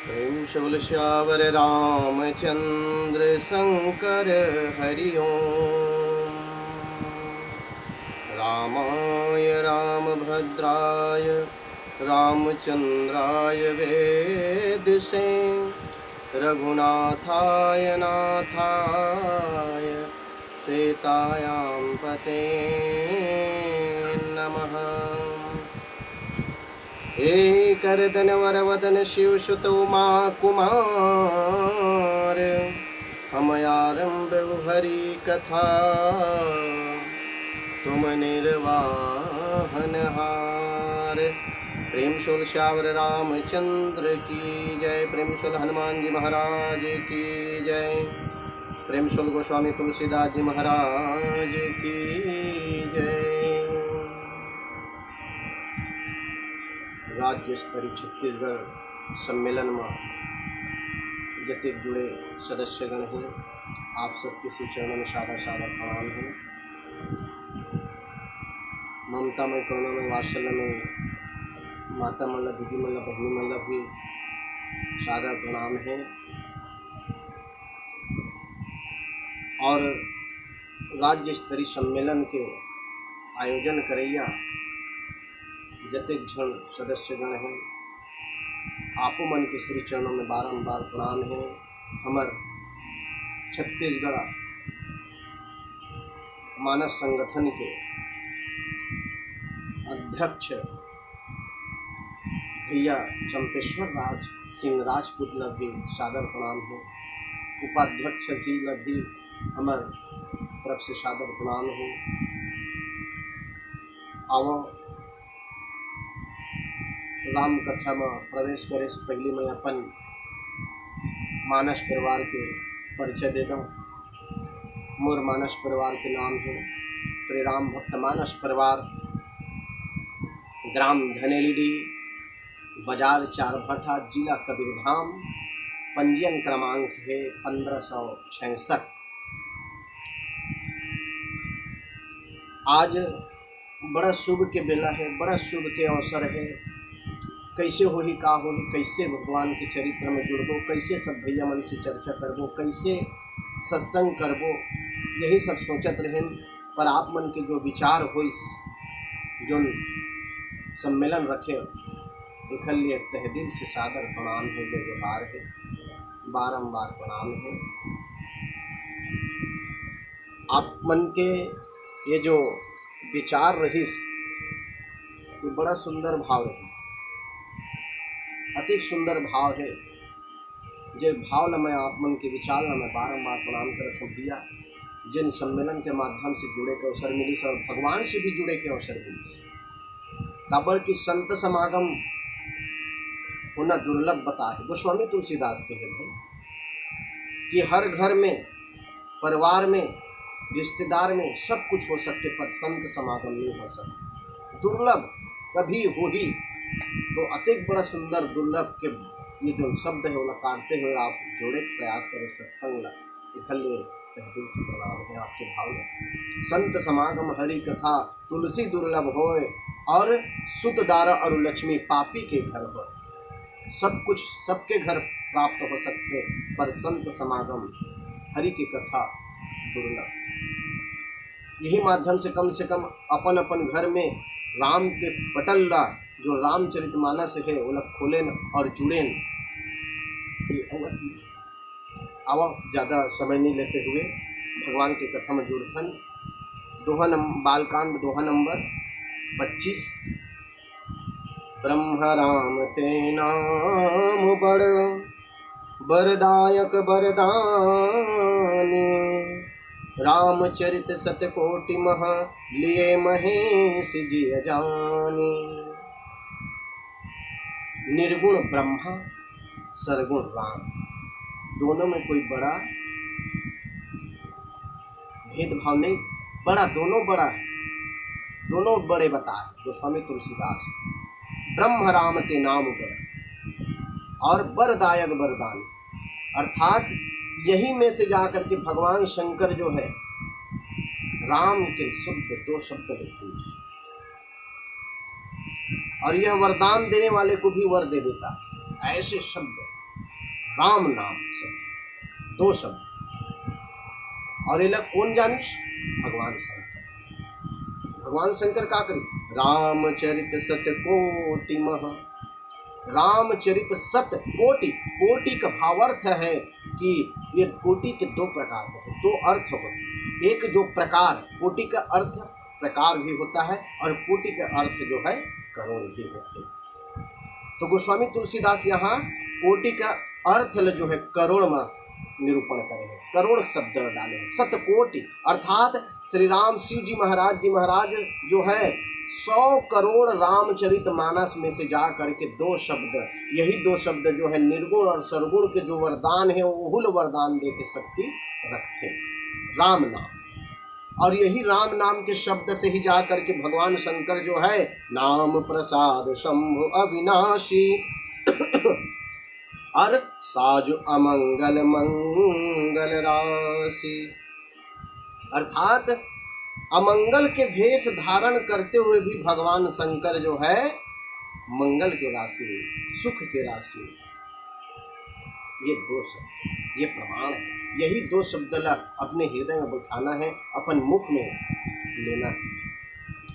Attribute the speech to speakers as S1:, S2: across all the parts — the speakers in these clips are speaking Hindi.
S1: प्रेम शबल श्यावर रामचंद्र शंकर हरि ओम। रामाय रामभद्राय रामचंद्राय वेदसे रघुनाथाय नाथाय सीतायां पते नमः। करदन वरवदन शिव सुत उमा कुमार हम आरंभ हरि कथा तुम निर्वाहन हार। प्रेम शोल श्यावर रामचंद्र की जय। प्रेम शोल हनुमान जी महाराज की जय। प्रेम शोल गोस्वामी तुलसीदास जी महाराज की जय। राज्य स्तरीय छत्तीसगढ़ सम्मेलन में जतेक जुड़े सदस्यगण हैं, आप सबके श्री चरणों में सादर सादर प्रणाम है। ममता में, करुणा में, वात्सल्य में माता मल्ल, दीदी मल्ल, बहनी मल्ल भी सादर प्रणाम है। और राज्य स्तरीय सम्मेलन के आयोजन करैया जतेक जन सदस्यगण हैं, आपो मन के श्री चरणों में बारंबार प्रणाम है। हमार छत्तीसगढ़ मानस संगठन के अध्यक्ष भैया चंपेश्वर राज सिंह राजपूत ल भी सादर प्रणाम है। उपाध्यक्ष जी ल भी हमार तरफ से सादर प्रणाम है। आओ राम कथा में प्रवेश करे से पहले मैं अपन मानस परिवार के परिचय दे दूँ। मोर मानस परिवार के नाम है श्री राम भक्त मानस परिवार, ग्राम धनेलीडी, बाजार चारभाठा, जिला कबीरधाम। पंजीयन क्रमांक है 1566। आज बड़ा शुभ के बेला है, बड़ा शुभ के अवसर है। कैसे होही का होही, कैसे भगवान के चरित्र में जुड़बो, कैसे सब भैया मन से चर्चा करबो, कैसे सत्संग करबो, यही सब सोचत रहें। पर आप मन के जो विचार हो, जो सम्मेलन रखे, एक लिए तहे दिल से सादर प्रणाम है, व्यवहार है, बारंबार प्रणाम है। आप मन के ये जो विचार रहिस, ये बड़ा सुंदर भाव रहिस, अति सुंदर भाव है। जे भाव ल मैं आप मन के विचार ल मैं बारंबार प्रणाम करत हूँ भैया। जिन सम्मेलन के माध्यम से जुड़े के अवसर मिली और भगवान से भी जुड़े के अवसर मिली, काबर की संत समागम होना दुर्लभ बता है। गोस्वामी तुलसीदास के है भाई कि हर घर में, परिवार में, रिश्तेदार में सब कुछ हो सकते, पर संत समागम नहीं हो सकते। दुर्लभ कभी हो ही तो अतिक बड़ा सुंदर दुर्लभ के ये जो शब्द है वो काटते हुए आप जोड़े के प्रयास करो सत्संग इकल्ले तहदील से प्रणाम है आपके भाव में। संत समागम हरि कथा तुलसी दुर्लभ होए, और सुत दारा और लक्ष्मी पापी के घर हो। सब कुछ सबके घर प्राप्त हो सकते, पर संत समागम हरि की कथा दुर्लभ। यही माध्यम से कम अपन अपन घर में राम के पटल ला, जो रामचरितमानस है वो लोग खोलें और जुड़ें। अब ज़्यादा समय नहीं लेते हुए भगवान की कथा में जुड़थन। बालकांड दोहा नंबर 25। ब्रह्म राम ते नाम बड़ बरदायक बरदानी, रामचरित सतकोटि महा लिए महेश जी जानी। निर्गुण ब्रह्मा, सरगुण राम, दोनों में कोई बड़ा भेदभाव नहीं। बड़ा दोनों बड़ा है, दोनों बड़े बताए गोस्वामी तुलसीदास। ब्रह्म राम ते नाम बड़ और बरदायक बरदान, अर्थात यही में से जाकर के भगवान शंकर जो है राम के शब्द, दो शब्द लिखे, और यह वरदान देने वाले को भी वर दे देता। ऐसे शब्द राम नाम शब्द, दो शब्द। और ये लग कौन जानिश? भगवान शंकर। भगवान शंकर का करी? रामचरित सत कोटि महा। रामचरित सत कोटि, कोटि का भावार्थ है कि ये कोटि के दो प्रकार होते, दो अर्थ होते हैं। एक जो प्रकार, कोटि का अर्थ प्रकार भी होता है और कोटि का अर्थ जो है करोड़ भी होते हैं। तो गोस्वामी तुलसीदास यहाँ कोटि का अर्थ जो है करोड़ में निरूपण करे हैं, करोड़ शब्द डाले हैं। सतकोटि अर्थात श्री राम शिव जी महाराज जो है 100 करोड़ रामचरित मानस में से जा करके दो शब्द, यही दो शब्द जो है निर्गुण और सरगुण के जो वरदान है वो हुल वरदान दे के शक्ति रखते, राम नाम। और यही राम नाम के शब्द से ही जा करके भगवान शंकर जो है नाम प्रसाद शंभु अविनाशी और साजु अमंगल मंगल राशि, अर्थात अमंगल के भेष धारण करते हुए भी भगवान शंकर जो है मंगल के राशि, सुख के राशि। ये दो शब्द, ये प्रमाण है। यही दो शब्द अपने हृदय में बैठाना है, अपन मुख में लेना है।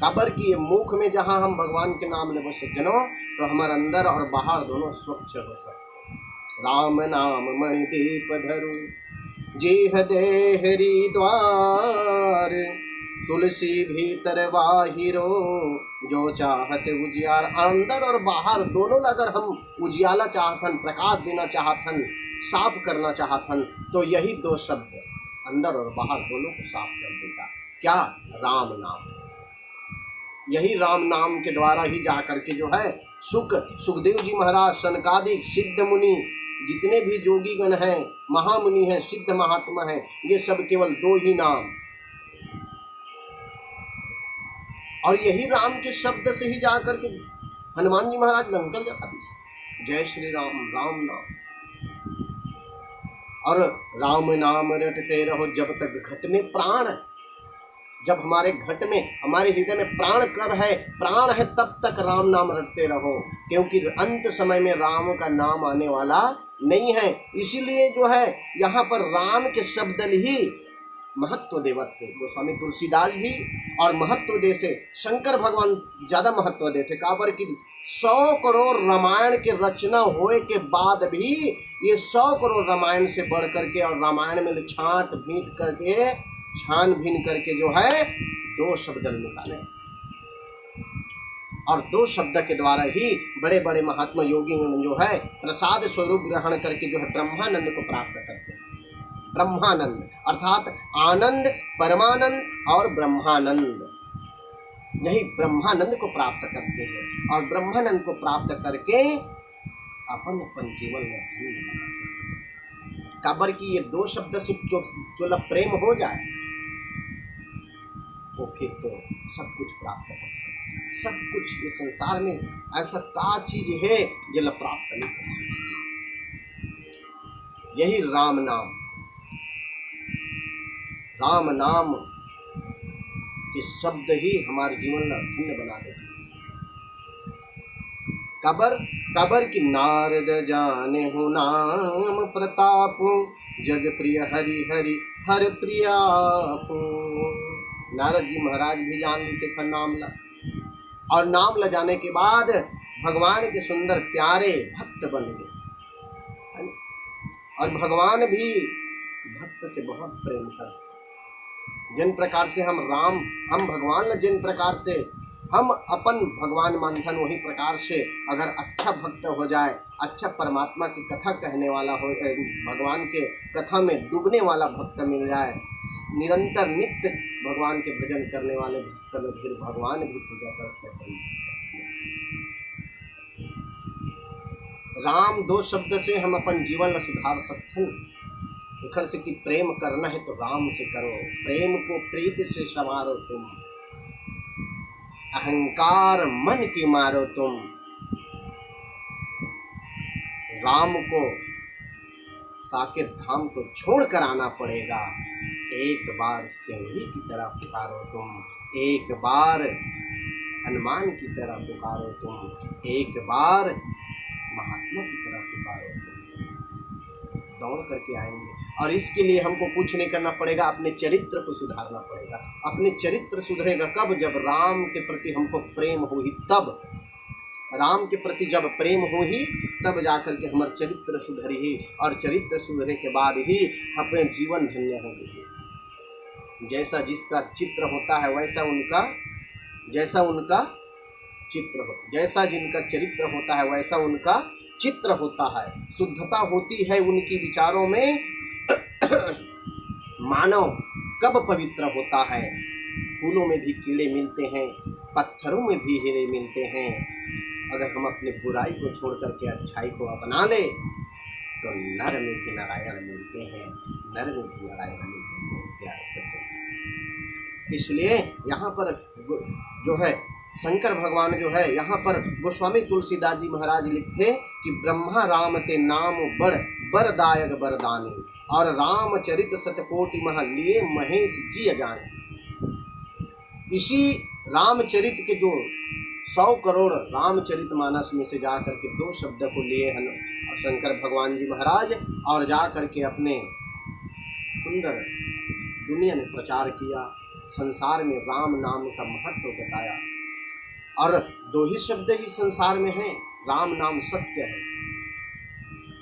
S1: काबर की ये मुख में जहाँ हम भगवान के नाम ले सज्जनों तो हमारे अंदर और बाहर दोनों स्वच्छ हो सकते। राम नाम मणिदीप धरु जेह देहरी द्वार, तुलसी भीतर बाहिरो जो चाहते उजियार। अंदर और बाहर दोनों अगर हम उजियाला चाहतन, प्रकाश देना चाहतन, साफ करना चाहतन, तो यही दो शब्द अंदर और बाहर दोनों को साफ कर देगा। क्या? राम नाम। यही राम नाम के द्वारा ही जाकर के जो है सुखदेव जी महाराज, सनकादिक सिद्ध मुनि, जितने भी योगी गण हैं, महामुनि हैं, सिद्ध महात्मा हैं, ये सब केवल दो ही नाम, और यही राम के शब्द से ही जाकर के हनुमान जी महाराज लंकल जाता थी। जय श्री राम, राम नाम। और राम नाम रटते रहो जब तक घट में प्राण। जब हमारे घट में, हमारे हृदय में प्राण कब है, प्राण है, तब तक राम नाम रटते रहो, क्योंकि अंत समय में राम का नाम आने वाला नहीं है। इसीलिए जो है यहाँ पर राम के शब्द ही महत्व देवत है। गोस्वामी तुलसीदास भी और महत्व दे से शंकर भगवान ज्यादा महत्व देते। काबर की 100 करोड़ रामायण के रचना होए के बाद भी ये 100 करोड़ रामायण से बढ़ करके और रामायण में छान भिन करके जो है दो शब्द निकाले, और दो शब्द के द्वारा ही बड़े बड़े महात्मा योगी जो है प्रसाद स्वरूप ग्रहण करके जो है ब्रह्मानंद को प्राप्त करते हैं। ब्रह्मानंद अर्थात आनंद, परमानंद और ब्रह्मानंद, यही ब्रह्मानंद को प्राप्त करते हैं। और ब्रह्मानंद को प्राप्त करके अपन जीवन में धन्य बनाते हैं। काबर की ये दो शब्द से जो प्रेम हो जाए वो फिर तो सब कुछ प्राप्त कर सकते हैं। सब कुछ इस संसार में ऐसा का चीज है जो प्राप्त नहीं कर सकते। यही राम नाम, राम नाम के शब्द ही हमारे जीवन को धन्य बना देते हैं। कबर की नारद जाने हो नाम प्रताप, जग प्रिय हरि हरि हर प्रियाप। नारद जी महाराज भी जान ली शेखर नाम ला, और नाम ल जाने के बाद भगवान के सुंदर प्यारे भक्त बन गए, और भगवान भी भक्त से बहुत प्रेम करते। जिन प्रकार से हम भगवान, जिन प्रकार से हम अपन भगवान मानथन, वही प्रकार से अगर अच्छा भक्त हो जाए, अच्छा परमात्मा की कथा कहने वाला हो, भगवान के कथा में डूबने वाला भक्त मिल जाए, निरंतर नित्य भगवान के भजन करने वाले भक्त में फिर भगवान भी पूजा करते हैं। राम दो शब्द से हम अपन जीवन सुधार सकते हैं। उखर से कि प्रेम करना है तो राम से करो, प्रेम को प्रीति से संवारो तुम, अहंकार मन की मारो तुम। राम को साकेत धाम को छोड़ कर आना पड़ेगा। एक बार सिंही की तरह पुकारो तुम, एक बार हनुमान की तरह पुकारो तुम, एक बार महात्मा की तरह पुकारो तुम। दौड़ करके आएंगे। और इसके लिए हमको कुछ नहीं करना पड़ेगा, अपने चरित्र को सुधारना पड़ेगा। अपने चरित्र सुधरेगा कब? जब राम के प्रति हमको प्रेम हो ही तब। राम के प्रति जब प्रेम हो ही तब जाकर के हमारा चरित्र सुधरी ही, और चरित्र सुधरे के बाद ही अपने जीवन धन्य होगी। जैसा जिसका चित्र होता है वैसा उनका, जैसा उनका चित्र हो, जैसा जिनका चरित्र होता है वैसा उनका चित्र होता है। शुद्धता होती है उनकी विचारों में। मानव कब पवित्र होता है? फूलों में भी कीड़े मिलते हैं, पत्थरों में भी हीरे मिलते हैं। अगर हम अपने बुराई को छोड़ करके अच्छाई को अपना ले तो नर में भी नारायण मिलते हैं, नर में भी नारायण मिलते हैं। प्यारे सज्जन, इसलिए यहाँ पर जो है शंकर भगवान जो है, यहाँ पर गोस्वामी तुलसीदास जी महाराज लिखते कि ब्रह्मा राम ते नाम बड़ बरदायक बरदानी, और रामचरित सतकोटि मह लिए महेश जी अजाने। इसी रामचरित के जो 100 करोड़ रामचरित मानस में से जा करके 2 शब्द को लिए हैं शंकर भगवान जी महाराज, और जा करके अपने सुंदर दुनिया में प्रचार किया, संसार में राम नाम का महत्व बताया। और 2 ही शब्द ही संसार में हैं, राम नाम सत्य है।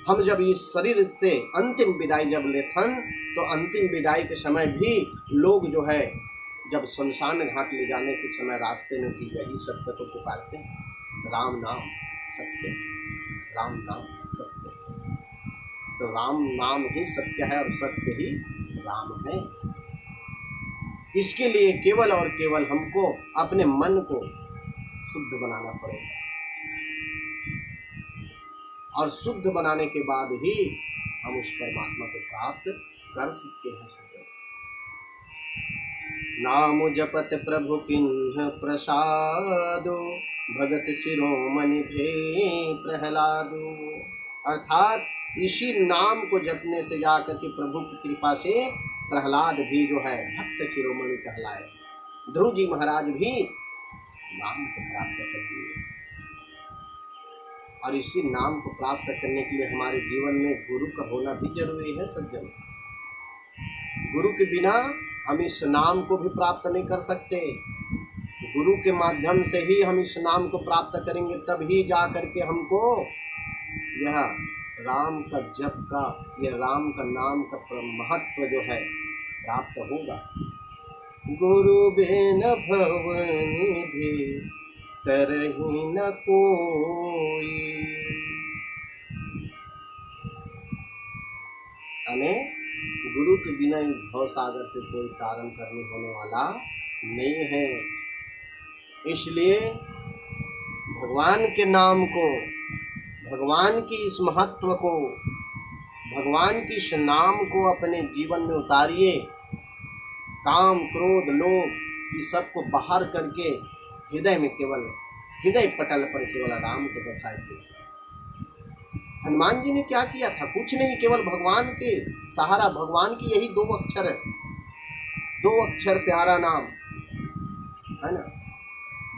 S1: हम जब इस शरीर से अंतिम विदाई जब लेथन, तो अंतिम विदाई के समय भी लोग जो है जब शमशान घाट ले जाने के समय रास्ते में भी यही शब्द को पुकारते हैं, राम नाम सत्य, राम नाम सत्य। तो राम नाम ही सत्य है और सत्य ही राम है। इसके लिए केवल और केवल हमको अपने मन को शुद्ध बनाना पड़ेगा, और शुद्ध बनाने के बाद ही हम उस परमात्मा को प्राप्त कर सकते हैं। नाम जपत प्रभु किन्ह प्रसादो, भगत शिरोमणि भे प्रहलादो। अर्थात इसी नाम को जपने से जाकर के प्रभु की कृपा से प्रहलाद भी जो है भक्त शिरोमणि कहलाए। ध्रुव जी महाराज भी नाम को प्राप्त कर लिए, और इसी नाम को प्राप्त करने के लिए हमारे जीवन में गुरु का होना भी जरूरी है। सज्जन, गुरु के बिना हम इस नाम को भी प्राप्त नहीं कर सकते। गुरु के माध्यम से ही हम इस नाम को प्राप्त करेंगे, तभी जा करके हमको यह राम का जप का, यह राम का नाम का महत्व जो है प्राप्त होगा। गुरु बिन भवनिधि तरहि न कोई, यानी गुरु के बिना इस भव सागर से कोई तारण करने होने वाला नहीं है। इसलिए भगवान के नाम को, भगवान की इस महत्व को, भगवान की इस नाम को अपने जीवन में उतारिए। काम क्रोध लोभ इस सब को बाहर करके हृदय में, केवल हृदय पटल पर केवल राम को बसाइए। हनुमान जी ने क्या किया था? कुछ नहीं, केवल भगवान के सहारा, भगवान की यही 2 अक्षर है, 2 अक्षर प्यारा नाम है ना।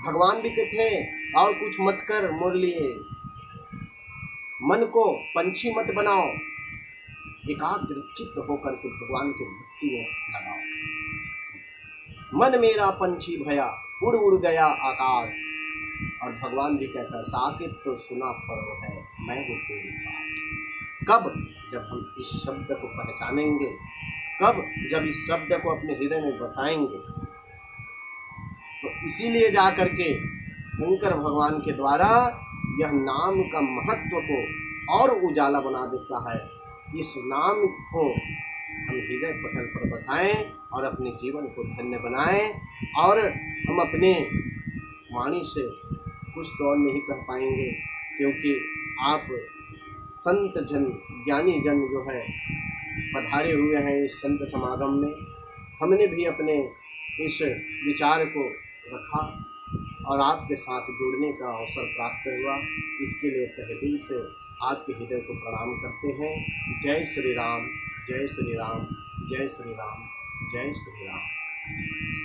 S1: भगवान भी कहते हैं और कुछ मत कर मोर लिए, मन को पंछी मत बनाओ, एकाग्र चित्त होकर के भगवान के भक्ति में लगाओ। मन मेरा पंछी भया, उड़ उड़ गया आकाश। और भगवान भी कहता है साकेत तो सुना पड़ो है, मैं हूँ तेरे पास। कब? जब हम इस शब्द को पहचानेंगे, कब? जब इस शब्द को अपने हृदय में बसाएंगे। तो इसीलिए जा करके शंकर भगवान के द्वारा यह नाम का महत्व को और उजाला बना देता है। इस नाम को हम हृदय पटल पर बसाएं और अपने जीवन को धन्य बनाएं। और हम अपने वाणी से कुछ तो और नहीं कह पाएंगे, क्योंकि आप संत जन, ज्ञानी जन जो है पधारे हुए हैं इस संत समागम में। हमने भी अपने इस विचार को रखा और आपके साथ जुड़ने का अवसर प्राप्त हुआ। इसके लिए तहे दिल से आपके हृदय को प्रणाम करते हैं। जय श्री राम, जय श्री राम, जय श्री राम, जय श्री राम।